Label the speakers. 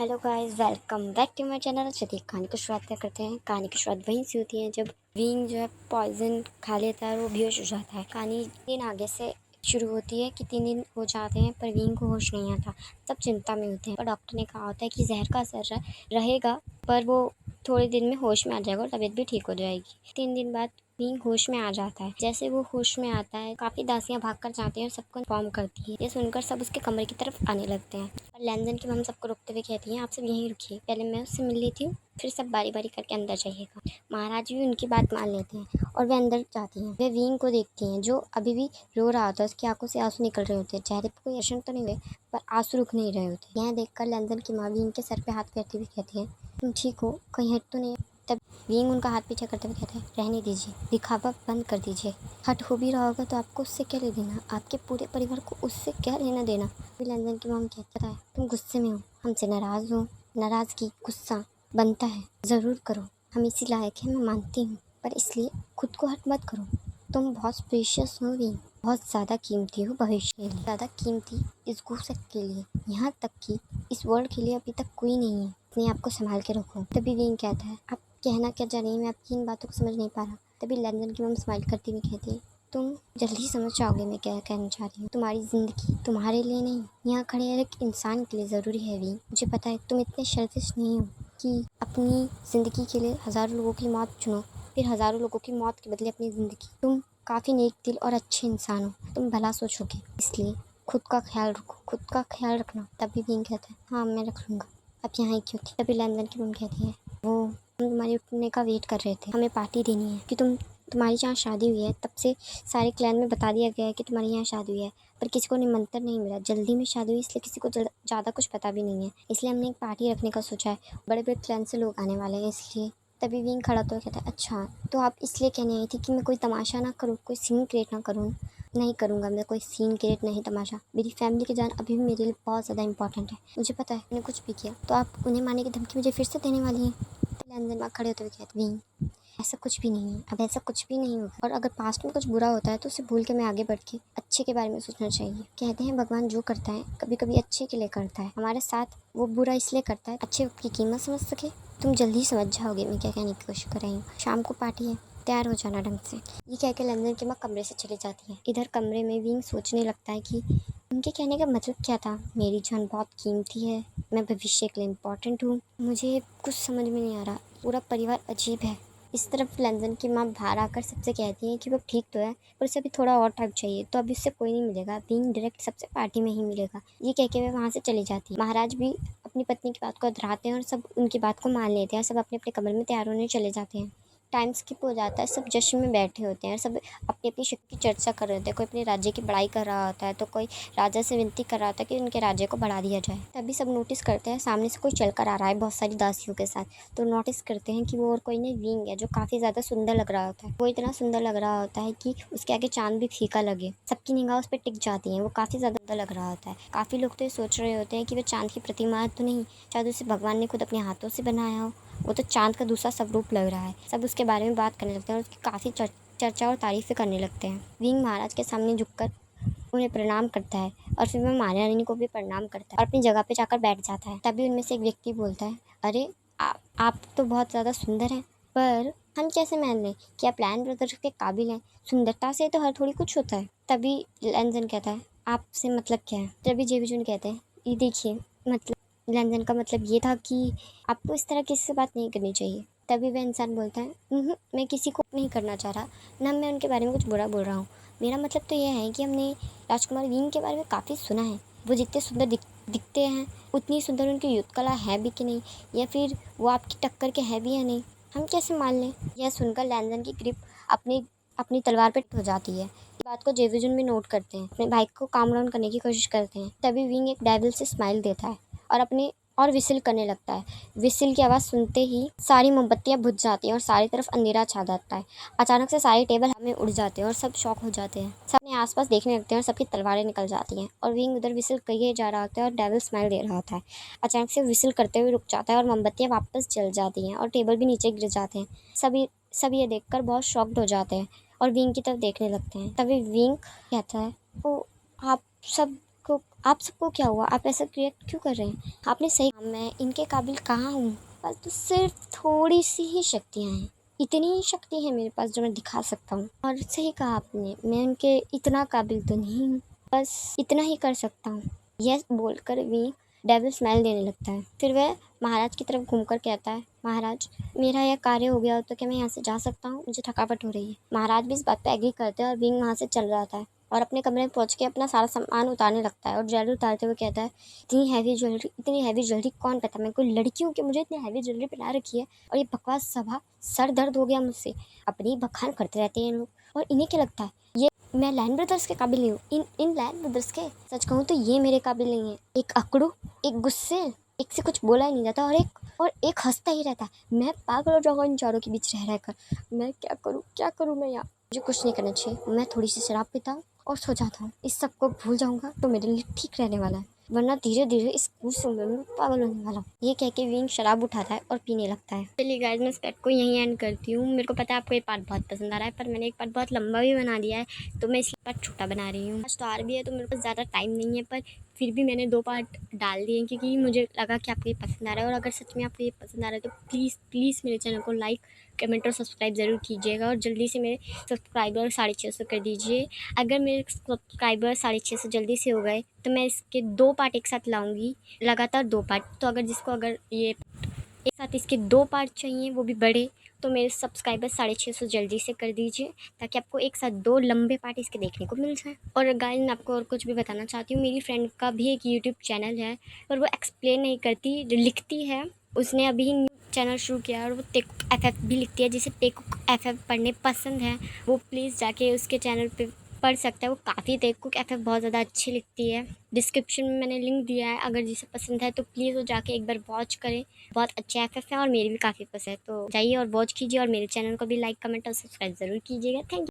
Speaker 1: Hello guys, welcome back to my channel. चलिए कहानी की शुरुआत क्या करते हैं। कहानी की शुरुआत वहीं से होती है जब विंग जो है पॉइजन खा लेता है और वो बेहोश हो जाता है। कहानी 3 आगे से शुरू होती है कि 3 दिन हो जाते हैं पर विंग को होश नहीं आता। सब चिंता में होते हैं और डॉक्टर ने कहा होता है कि जहर का असर रहेगा पर वो थोड़े दिन में होश में आ जाएगा और तबीयत भी ठीक हो जाएगी। 3 दिन बाद विंग होश में आ जाता है। जैसे वो होश में आता है काफ़ी दासियाँ भाग कर जाती हैं और सबको इन्फॉर्म करती है। ये सुनकर सब उसके कमरे की तरफ आने लगते हैं और लैंजन की मम सबको रोकते हुए कहती हैं, आप सब यहीं रुकिए, पहले मैं उससे मिल लेती हूँ, फिर सब बारी बारी करके अंदर जाइएगा। महाराज भी उनकी बात मान लेते हैं और वे अंदर जाती हैं। वे विंग को देखती हैं जो अभी भी रो रहा होता है। उसकी आंखों से आंसू निकल रहे होते हैं। चेहरे पर कोई एक्शन तो नहीं हुए पर आंसू रुक नहीं रहे होते। यह देखकर लैंजन की माँ विंग के सर पे हाथ फेरती हुई कहती है, तुम ठीक हो, कहीं हट तो नहीं। तब विंग उनका हाथ पीछे करते हुए कहते हैं, रहने दीजिए, दिखावा बंद कर दीजिए। हट हो भी रहा होगा तो आपको उससे क्या ले देना, आपके पूरे परिवार को उससे क्या लेना देना। फिर लैंजन की मॉम कहता है, तुम गुस्से में हो, हमसे नाराज़ हो। नाराज़गी गुस्सा बनता है, ज़रूर करो, हम इसी लायक हैं, मैं मानती हूँ, पर इसलिए खुद को हट मत करो। तुम बहुत प्रीशियस हो विंग, बहुत ज़्यादा कीमती हो भविष्य के लिए, ज़्यादा कीमती इस गुस्से के लिए, यहाँ तक कि इस वर्ल्ड के लिए अभी तक कोई नहीं है। अपने आप को संभाल के रखो। तभी विंग कहता है, आप कहना क्या चाह रही हैं, मैं आपकी इन बातों को समझ नहीं पा रहा। तभी लैंजन की मम स्माइल करती हुई कहती है, तुम जल्दी समझ जाओगे मैं क्या कहना चाह रही हूँ। तुम्हारी ज़िंदगी तुम्हारे लिए नहीं, यहाँ खड़े हर एक इंसान के लिए ज़रूरी है विंग। मुझे पता है तुम इतने सेल्फिश नहीं हो कि अपनी ज़िंदगी के लिए हज़ारों लोगों की मौत चुनो, फिर हज़ारों लोगों की मौत के बदले अपनी ज़िंदगी। तुम काफ़ी नेक दिल और अच्छे इंसान हो, तुम भला सोचोगे, इसलिए खुद का ख्याल रखो, खुद का ख्याल रखना। तभी विंग कहता है, हाँ मैं रख लूँगा, आप यहाँ ही क्यों थी। तभी लैंजन की मम कहती है, वो हम तुम्हारे उठने का वेट कर रहे थे, हमें पार्टी देनी है कि तुम्हारी जहाँ शादी हुई है तब से सारे क्लैन में बता दिया गया है कि तुम्हारे यहाँ शादी हुई है, पर किसी को निमंत्रण नहीं मिला। जल्दी में शादी हुई इसलिए किसी को ज़्यादा कुछ पता भी नहीं है, इसलिए हमने एक पार्टी रखने का सोचा है। बड़े बड़े क्लैन से लोग आने वाले हैं इसलिए। तभी विंग खड़ा तो कहता है, अच्छा तो आप इसलिए कहने आई थी कि मैं कोई तमाशा ना करूँ, कोई सीन क्रिएट ना करूँ। नहीं करूँगा मैं कोई सीन क्रिएट, नहीं तमाशा। मेरी फैमिली की जान अभी भी मेरे लिए बहुत ज़्यादा इंपॉर्टेंट है। मुझे पता है मैंने कुछ भी किया तो आप उन्हें मारने की धमकी मुझे फिर से देने वाली हैं। तो लैंजन माँ खड़े होते हुए कहते, विंग ऐसा कुछ भी नहीं है, अब ऐसा कुछ भी नहीं होगा, और अगर पास्ट में कुछ बुरा होता है तो उसे भूल के मैं आगे बढ़ के अच्छे के बारे में सोचना चाहिए। कहते हैं भगवान जो करता है कभी कभी अच्छे के लिए करता है, हमारे साथ वो बुरा इसलिए करता है अच्छे की कीमत समझ सके। तुम जल्दी समझ जाओगे मैं क्या कहने की कोशिश कर रही हूँ। शाम को पार्टी है, तैयार हो जाना ढंग से। ये कह के लंदन की माँ कमरे से चली जाती है। इधर कमरे में विंग सोचने लगता है कि उनके कहने का मतलब क्या था। मेरी जान बहुत कीमती है, मैं भविष्य के लिए इम्पोर्टेंट हूँ, मुझे कुछ समझ में नहीं आ रहा, पूरा परिवार अजीब है। इस तरफ लंदन की माँ बाहर आकर सबसे कहती है कि वो ठीक तो है पर उसे अभी थोड़ा और टाइम चाहिए, तो अभी उससे कोई नहीं मिलेगा, विंग डायरेक्ट सबसे पार्टी में ही मिलेगा। ये कह के वे वहाँ से चली जाती है। महाराज भी अपनी पत्नी की बात को दोहराते हैं और सब उनकी बात को मान लेते हैं। सब अपने अपने कमरे में तैयार होने चले जाते हैं। टाइम स्किप हो जाता है, सब जश्न में बैठे होते हैं और सब अपनी अपनी शक्ति की चर्चा कर रहे होते हैं। कोई अपने राज्य की बड़ाई कर रहा होता है तो कोई राजा से विनती कर रहा होता है कि उनके राज्य को बढ़ा दिया जाए। तभी सब नोटिस करते हैं सामने से कोई चल कर आ रहा है बहुत सारी दासियों के साथ। तो नोटिस करते हैं कि वो और कोई नहीं विंग है जो काफ़ी ज़्यादा सुंदर लग रहा होता है। वो इतना सुंदर लग रहा होता है कि उसके आगे चांद भी फीका लगे, सबकी निगाह उस पर टिक जाती है। वो काफ़ी ज़्यादा सुंदर लग रहा होता है। काफ़ी लोग तो ये सोच रहे होते हैं कि वह चांद की प्रतिमा तो नहीं, शायद उसे भगवान ने खुद अपने हाथों से बनाया हो, वो तो चांद का दूसरा स्वरूप लग रहा है। सब उसके बारे में बात करने लगते हैं और उसकी काफ़ी चर्चा और तारीफ़ें करने लगते हैं। विंग महाराज के सामने झुककर उन्हें प्रणाम करता है और फिर वह महारानी को भी प्रणाम करता है और अपनी जगह पे जाकर बैठ जाता है। तभी उनमें से एक व्यक्ति बोलता है, अरे आप तो बहुत ज़्यादा सुंदर हैं, पर हम कैसे मान लें कि आप लैंड ब्रदर्स के काबिल हैं। सुंदरता से तो हर थोड़ी कुछ होता है। तभी लैंजन कहता है, आपसे मतलब क्या है। तभी जेविजुन कहते हैं, ये देखिए मतलब लैंजन का मतलब ये था कि आपको इस तरह किसी से बात नहीं करनी चाहिए। तभी वह इंसान बोलता है, मैं किसी को नहीं करना चाह रहा, ना मैं उनके बारे में कुछ बुरा बोल रहा हूँ। मेरा मतलब तो यह है कि हमने राजकुमार विंग के बारे में काफ़ी सुना है। वो जितने सुंदर दिखते हैं उतनी सुंदर उनकी युद्ध कला है भी कि नहीं, या फिर वो आपकी टक्कर के है भी या नहीं, हम कैसे मान लें। यह सुनकर लैंजन की ग्रिप अपनी अपनी तलवार पे हो जाती है। इस बात को जेविजुन भी नोट करते हैं, अपने भाई को काम डाउन करने की कोशिश करते हैं। तभी विंग एक डेविल से स्माइल देता है और अपने और विसिल करने लगता है। विसिल की आवाज़ सुनते ही सारी मोमबत्तियाँ बुझ जाती हैं और सारी तरफ अंधेरा छा जाता है। अचानक से सारे टेबल हवा में उड़ जाते हैं और सब शॉक हो जाते हैं। सब अपने आसपास देखने लगते हैं और सबकी तलवारें निकल जाती हैं और विंग उधर विसिल किए जा रहा होता है और डेविल स्माइल दे रहा होता है। अचानक से विसिल करते हुए रुक जाता है और मोमबत्तियाँ वापस जल जाती हैं और टेबल भी नीचे गिर जाते हैं। सभी ये देखकर बहुत शॉक्ड हो जाते हैं और विंग की तरफ देखने लगते हैं। तभी विंग कहता है, ओ आप सब को आप सबको क्या हुआ, आप ऐसा रिएक्ट क्यों कर रहे हैं? आपने सही, मैं इनके काबिल कहाँ हूँ? बस तो सिर्फ थोड़ी सी ही शक्तियाँ हैं, इतनी ही शक्ति है मेरे पास जो मैं दिखा सकता हूँ। और सही कहा आपने, मैं उनके इतना काबिल तो नहीं हूँ, बस इतना ही कर सकता हूँ। यह बोलकर भी डेविल स्माइल देने लगता है। फिर वह महाराज की तरफ घूमकर कहता है, महाराज मेरा यह कार्य हो गया हो तो क्या मैं यहाँ से जा सकता हूँ? मुझे थकावट हो रही है। महाराज भी इस बात पे एग्री करते हैं और विंग वहाँ से चल जाता है और अपने कमरे में पहुँच के अपना सारा सामान उतारने लगता है। और ज्वेलरी उतारते हुए कहता है, इतनी हैवी ज्वेलरी कौन पहनता है? मैं कोई लड़की हूँ कि मुझे इतनी हैवी ज्वेलरी पहना रखी है? और ये बकवास सभा, सर दर्द हो गया मुझसे। अपनी बखान करते रहते हैं ये लोग। और इन्हें क्या लगता है ये मैं लैन ब्रदर्स के काबिल नहीं हूँ? इन लैन ब्रदर्स के सच कहूँ तो ये मेरे काबिल नहीं है। एक अकड़ू, एक गुस्से, एक से कुछ बोला ही नहीं जाता और एक हंसता ही रहता है। मैं पागल हो जाऊंगा इन चारों के बीच रह रहकर। मैं क्या करूँ मैं यहाँ? मुझे कुछ नहीं करना चाहिए। मैं थोड़ी सी शराब पीता हूँ और सो जाता हूँ। इस सब को भूल जाऊंगा तो मेरे लिए ठीक रहने वाला है, वरना धीरे धीरे इस गुस्से में मैं पागल होने वाला हूँ। ये कह के विंग शराब उठाता है और पीने लगता है। चलिए गाइस, मैं इस पार्ट को यहीं एंड करती हूँ। मेरे को पता है आपको ये पार्ट बहुत पसंद आ रहा है, पर मैंने एक पार्ट बहुत लंबा भी बना दिया है, तो मैं इसलिए पार्ट छोटा बना रही हूँ। स्टार भी है तो मेरे पास ज़्यादा टाइम नहीं है, पर फिर भी मैंने 2 पार्ट डाल दिए क्योंकि मुझे लगा कि आपको ये पसंद आ रहा है। और अगर सच में आपको ये पसंद आ रहा है तो प्लीज़ मेरे चैनल को लाइक, कमेंट और सब्सक्राइब ज़रूर कीजिएगा। और जल्दी से मेरे सब्सक्राइबर 650 कर दीजिए। अगर मेरे सब्सक्राइबर 650 जल्दी से हो गए तो मैं इसके 2 पार्ट एक साथ लाऊंगी, लगातार 2 पार्ट। तो अगर ये एक साथ इसके 2 पार्ट चाहिए, वो भी बड़े, तो मेरे सब्सक्राइबर 650 जल्दी से कर दीजिए, ताकि आपको एक साथ 2 लंबे पार्ट इसके देखने को मिल जाए। और गाइस, मैं आपको और कुछ भी बताना चाहती हूँ। मेरी फ्रेंड का भी एक यूट्यूब चैनल है, पर वो एक्सप्लेन नहीं करती, लिखती है। उसने अभी न्यू चैनल शुरू किया और वो टेकुक एफएफ भी लिखती है। जिसे टेकुक एफएफ पढ़ने पसंद है वो प्लीज़ जाके उसके चैनल पे पढ़ सकता है। वो काफ़ी टेकुक एफएफ बहुत ज़्यादा अच्छी लिखती है। डिस्क्रिप्शन में मैंने लिंक दिया है, अगर जिसे पसंद है तो प्लीज़ वो जाके एक बार वॉच करें। बहुत अच्छे एफएफ हैं और मेरी भी काफ़ी पसंद है, तो जाइए और वॉच कीजिए। और मेरे चैनल को भी लाइक, कमेंट और सब्सक्राइब ज़रूर कीजिएगा। Thank you.